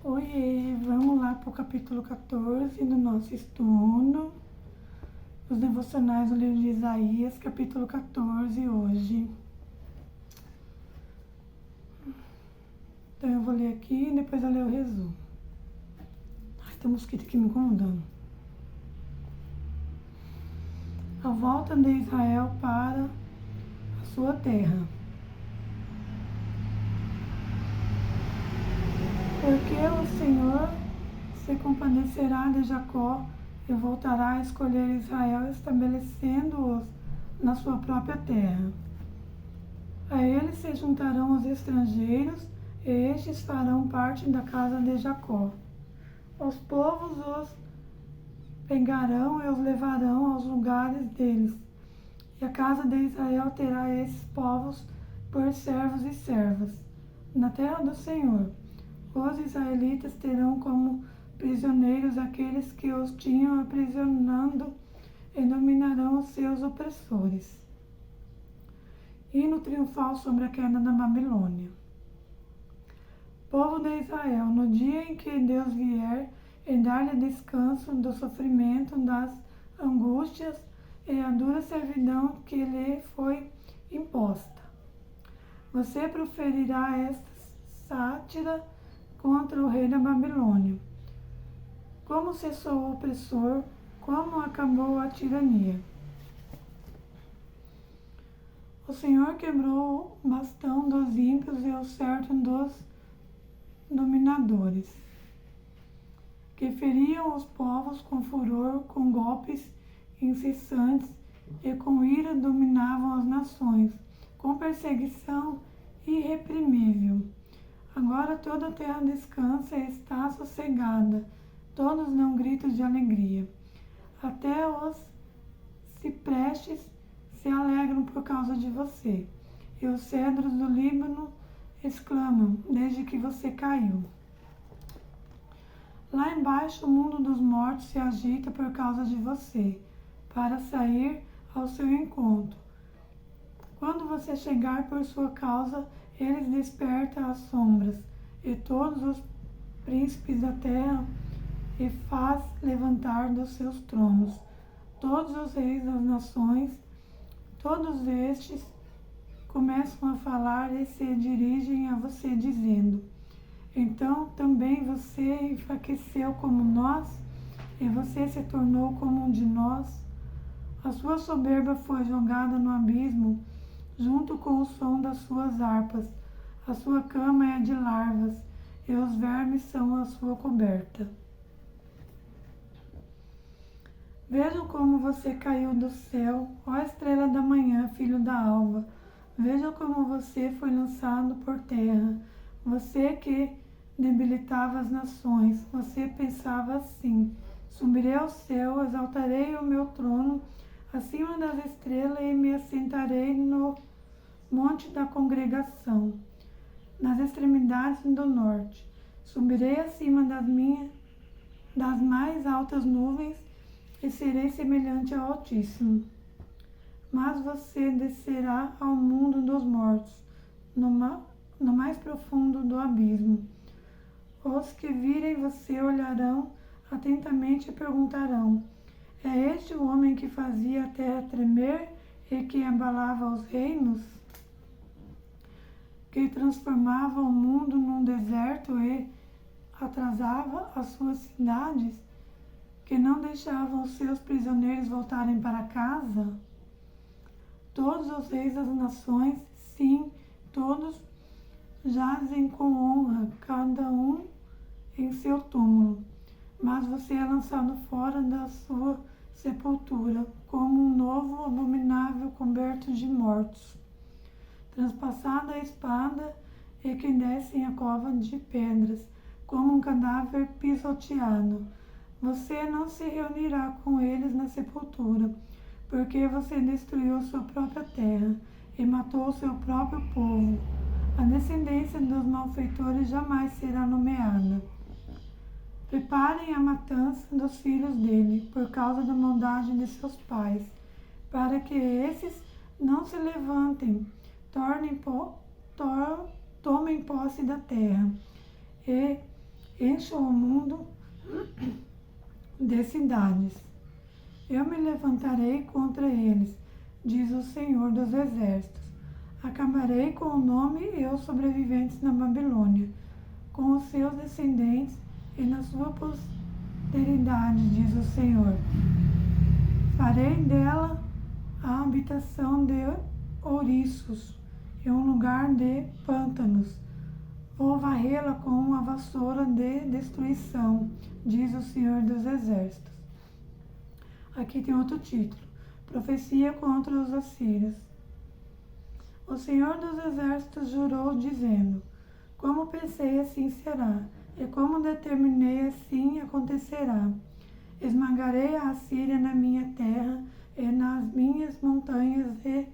Oiê, vamos lá para o capítulo 14 do nosso estudo, os devocionais do livro de Isaías, capítulo 14 hoje. Então eu vou ler aqui e depois eu leio o resumo. Ai, tem um mosquito aqui me incomodando. A volta de Israel para a sua terra. Porque o Senhor se compadecerá de Jacó e voltará a escolher Israel, estabelecendo-os na sua própria terra. A eles se juntarão os estrangeiros, e estes farão parte da casa de Jacó. Os povos os pegarão e os levarão aos lugares deles, e a casa de Israel terá esses povos por servos e servas. Na terra do Senhor, os israelitas terão como prisioneiros aqueles que os tinham aprisionando e dominarão os seus opressores. Hino triunfal sobre a queda da Babilônia. Povo de Israel, no dia em que Deus vier e dar-lhe descanso do sofrimento, das angústias e a dura servidão que lhe foi imposta, você proferirá esta sátira contra o rei da Babilônia. Como cessou o opressor, como acabou a tirania. O Senhor quebrou o bastão dos ímpios e o certo dos dominadores, que feriam os povos com furor, com golpes incessantes e com ira dominavam as nações, com perseguição irreprimível. Agora toda a terra descansa e está sossegada, todos dão gritos de alegria. Até os ciprestes se alegram por causa de você, e os cedros do Líbano exclamam desde que você caiu. Lá embaixo o mundo dos mortos se agita por causa de você, para sair ao seu encontro. Quando você chegar por sua causa, eles despertam as sombras, e todos os príncipes da terra e faz levantar dos seus tronos todos os reis das nações. Todos estes começam a falar e se dirigem a você dizendo: então também você enfraqueceu como nós, e você se tornou como um de nós. A sua soberba foi jogada no abismo, junto com o som das suas harpas. A sua cama é de larvas, e os vermes são a sua coberta. Vejam como você caiu do céu, ó estrela da manhã, filho da alva. Vejam como você foi lançado por terra. Você que debilitava as nações. Você pensava assim: subirei ao céu, exaltarei o meu trono acima das estrelas e me assentarei no monte da congregação, nas extremidades do norte. Subirei acima das mais altas nuvens e serei semelhante ao Altíssimo. Mas você descerá ao mundo dos mortos, no mais profundo do abismo. Os que virem você olharão atentamente e perguntarão: é este o homem que fazia a terra tremer e que abalava os reinos? Que transformava o mundo num deserto e atrasava as suas cidades? Que não deixavam os seus prisioneiros voltarem para casa? Todos os reis das nações, sim, todos jazem com honra, cada um em seu túmulo. Mas você é lançado fora da sua sepultura, como um novo abominável coberto de mortos, transpassada a espada e que descem a cova de pedras, como um cadáver pisoteado. Você não se reunirá com eles na sepultura, porque você destruiu sua própria terra e matou o seu próprio povo. A descendência dos malfeitores jamais será nomeada. Preparem a matança dos filhos dele, por causa da maldade de seus pais, para que esses não se levantem, tomem posse da terra e encham o mundo de cidades. Eu me levantarei contra eles, diz o Senhor dos Exércitos. Acabarei com o nome e os sobreviventes na Babilônia, com os seus descendentes e na sua posteridade, diz o Senhor. Farei dela a habitação de ouriços e um lugar de pântanos. Vou varrê-la com uma vassoura de destruição, diz o Senhor dos Exércitos. Aqui tem outro título: Profecia contra os assírios. O Senhor dos Exércitos jurou, dizendo: Como pensei, assim será, e como determinei, assim acontecerá. Esmagarei a Assíria na minha terra e nas minhas montanhas, e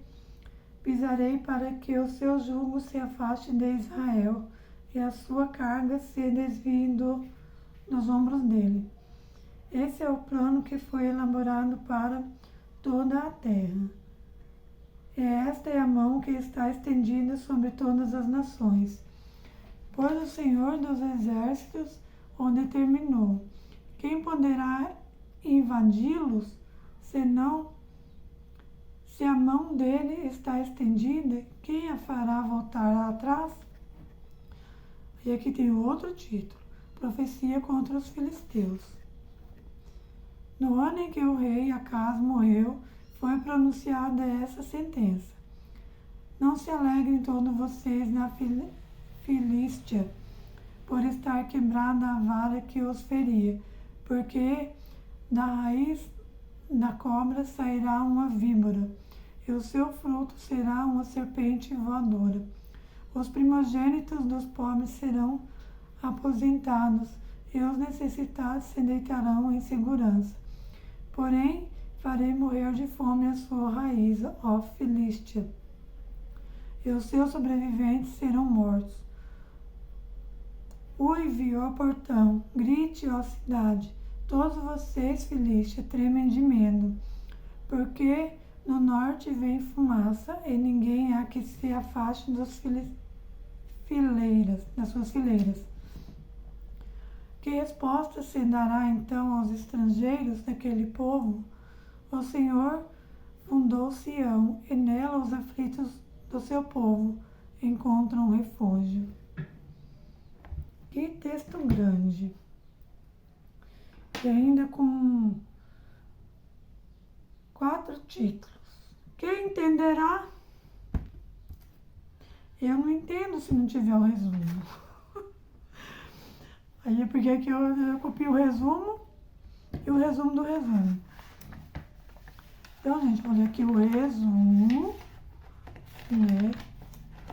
pisarei para que o seu jugo se afaste de Israel e a sua carga se desvie dos ombros dele. Esse é o plano que foi elaborado para toda a terra. E esta é a mão que está estendida sobre todas as nações, pois o Senhor dos Exércitos o determinou. Quem poderá invadi-los, se a mão dele está estendida? Quem a fará voltar atrás? E aqui tem outro título: Profecia contra os filisteus. No ano em que o rei Acaz morreu, foi pronunciada essa sentença: Não se alegrem todos vocês na Filístia, por estar quebrada a vara que os feria, porque da raiz da cobra sairá uma víbora, e o seu fruto será uma serpente voadora. Os primogênitos dos pobres serão aposentados, e os necessitados se deitarão em segurança. Porém, farei morrer de fome a sua raiz, ó Filístia, e os seus sobreviventes serão mortos. Uive, ó portão, grite, ó cidade. Todos vocês, Filístia, tremem de medo, porque no norte vem fumaça e ninguém há que se afaste das suas fileiras. Que resposta se dará então aos estrangeiros daquele povo? O Senhor fundou Sião, e nela os aflitos do seu povo encontram refúgio. Que texto grande! E ainda com 4 títulos. Quem entenderá? Eu não entendo se não tiver o resumo. Aí é porque aqui eu copio o resumo e o resumo do resumo. Então, gente, vou ler aqui o resumo.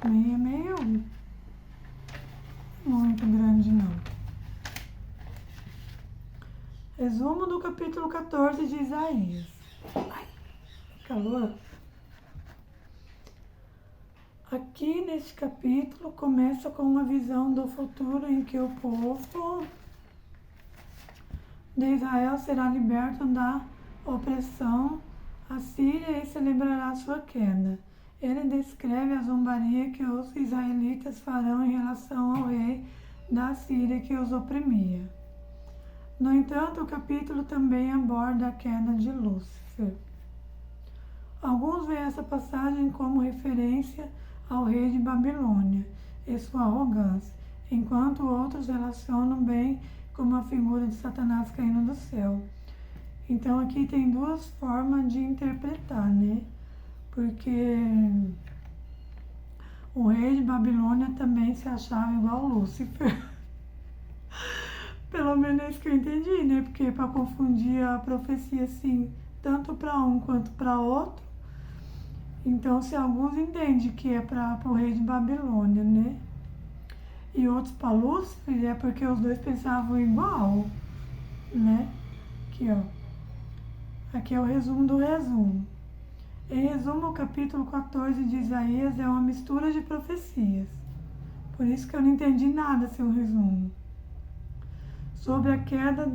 É meio muito grande, não. Resumo do capítulo 14 de Isaías. Ai, calor. Aqui neste capítulo começa com uma visão do futuro em que o povo de Israel será liberto da opressão assíria e celebrará sua queda. Ele descreve a zombaria que os israelitas farão em relação ao rei da Síria que os oprimia. No entanto, o capítulo também aborda a queda de Lúcifer. Alguns veem essa passagem como referência ao rei de Babilônia e sua arrogância, enquanto outros relacionam bem com uma figura de Satanás caindo do céu. Então aqui tem 2 formas de interpretar, né? Porque o rei de Babilônia também se achava igual Lúcifer. Pelo menos é isso que eu entendi, né? Porque para confundir a profecia assim, tanto para um quanto para outro. Então, se alguns entendem que é para o rei de Babilônia, né? E outros para Lúcifer, é porque os dois pensavam igual, né? Aqui, ó. Aqui é o resumo do resumo. Em resumo, o capítulo 14 de Isaías é uma mistura de profecias. Por isso que eu não entendi nada seu resumo. Sobre a queda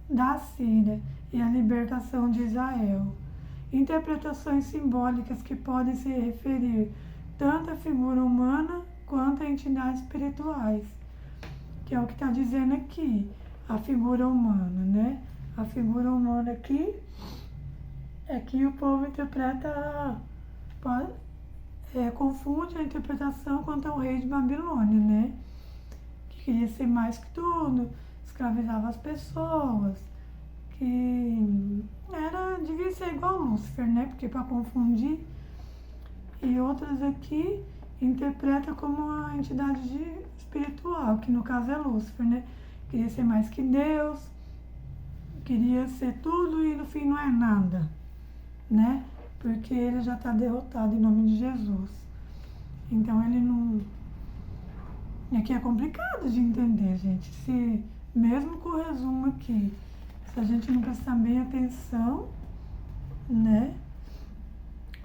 da Assíria e a libertação de Israel. Interpretações simbólicas que podem se referir tanto à figura humana quanto a entidades espirituais. que é o que está dizendo aqui, a figura humana, né? A figura humana aqui é que o povo interpreta, confunde a interpretação quanto ao rei de Babilônia, né? Que queria ser mais que tudo, escravizava as pessoas, que devia ser igual a Lúcifer, né? Porque para confundir. E outras aqui interpreta como uma entidade espiritual, que no caso é Lúcifer, né? Queria ser mais que Deus, queria ser tudo e no fim não é nada, né? Porque ele já está derrotado em nome de Jesus. Então ele não... Aqui é complicado de entender, gente. Se, mesmo com o resumo aqui, se a gente não prestar bem atenção, né?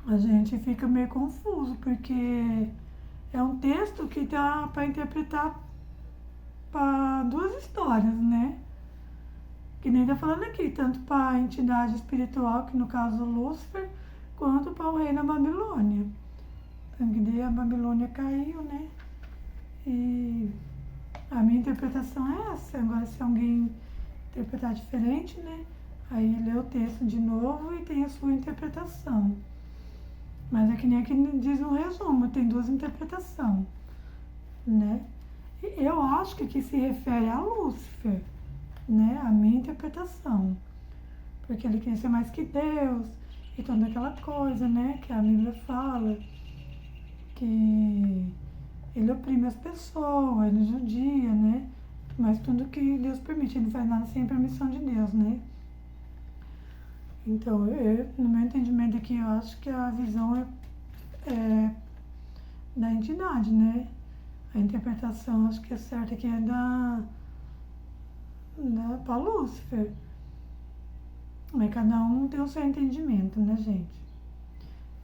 A gente fica meio confuso, porque é um texto que dá para interpretar para duas histórias, né? Que nem tá falando aqui, tanto para a entidade espiritual, que no caso Lúcifer, quanto para o rei da Babilônia. Então, que daí a Babilônia caiu, né? E a minha interpretação é essa. Agora, se alguém interpretar diferente, né? Aí lê o texto de novo e tem a sua interpretação. Mas é que nem aqui diz no resumo, tem duas interpretações, né? Eu acho que aqui se refere a Lúcifer, né? A minha interpretação. Porque ele queria ser mais que Deus e toda aquela coisa, né? Que a Bíblia fala que ele oprime as pessoas, ele judia, né? Mas tudo que Deus permite, ele não faz nada sem permissão de Deus, né? Então, no meu entendimento aqui, eu acho que a visão é da entidade, né? A interpretação, acho que é certa aqui, é para Lúcifer. Mas cada um tem o seu entendimento, né, gente?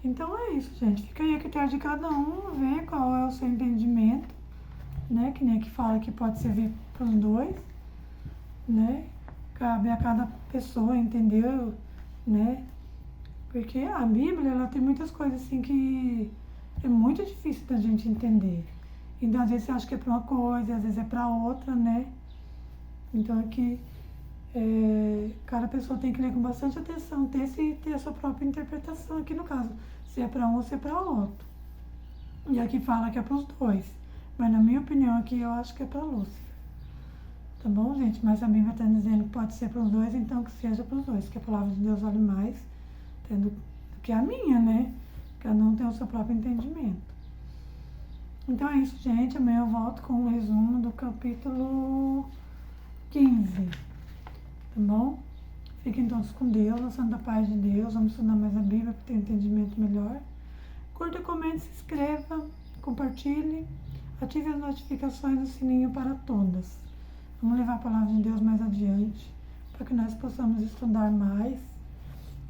Então é isso, gente. Fica aí a critério de cada um, ver qual é o seu entendimento, né? Que nem aqui fala que pode servir para os dois, né? Cabe a cada pessoa entender, né? Porque a Bíblia, ela tem muitas coisas assim que é muito difícil da gente entender. Então, às vezes você acha que é para uma coisa, às vezes é para outra, né? Então, aqui, cada pessoa tem que ler com bastante atenção, ter a sua própria interpretação aqui no caso, se é para um ou se é para outro. E aqui fala que é para os dois, mas na minha opinião aqui eu acho que é para Lúcifer. Tá bom, gente? Mas a Bíblia está dizendo que pode ser para os dois, então que seja para os dois, que a palavra de Deus vale mais do que a minha, né? Cada um tem o seu próprio entendimento. Então é isso, gente. Amanhã eu volto com um resumo do capítulo 15. Tá bom? Fiquem todos com Deus, a santa paz de Deus. Vamos estudar mais a Bíblia para ter um entendimento melhor. Curta, comente, se inscreva, compartilhe, ative as notificações do sininho para todas. Vamos levar a palavra de Deus mais adiante, para que nós possamos estudar mais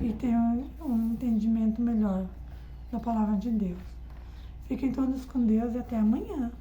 e ter um entendimento melhor da palavra de Deus. Fiquem todos com Deus e até amanhã.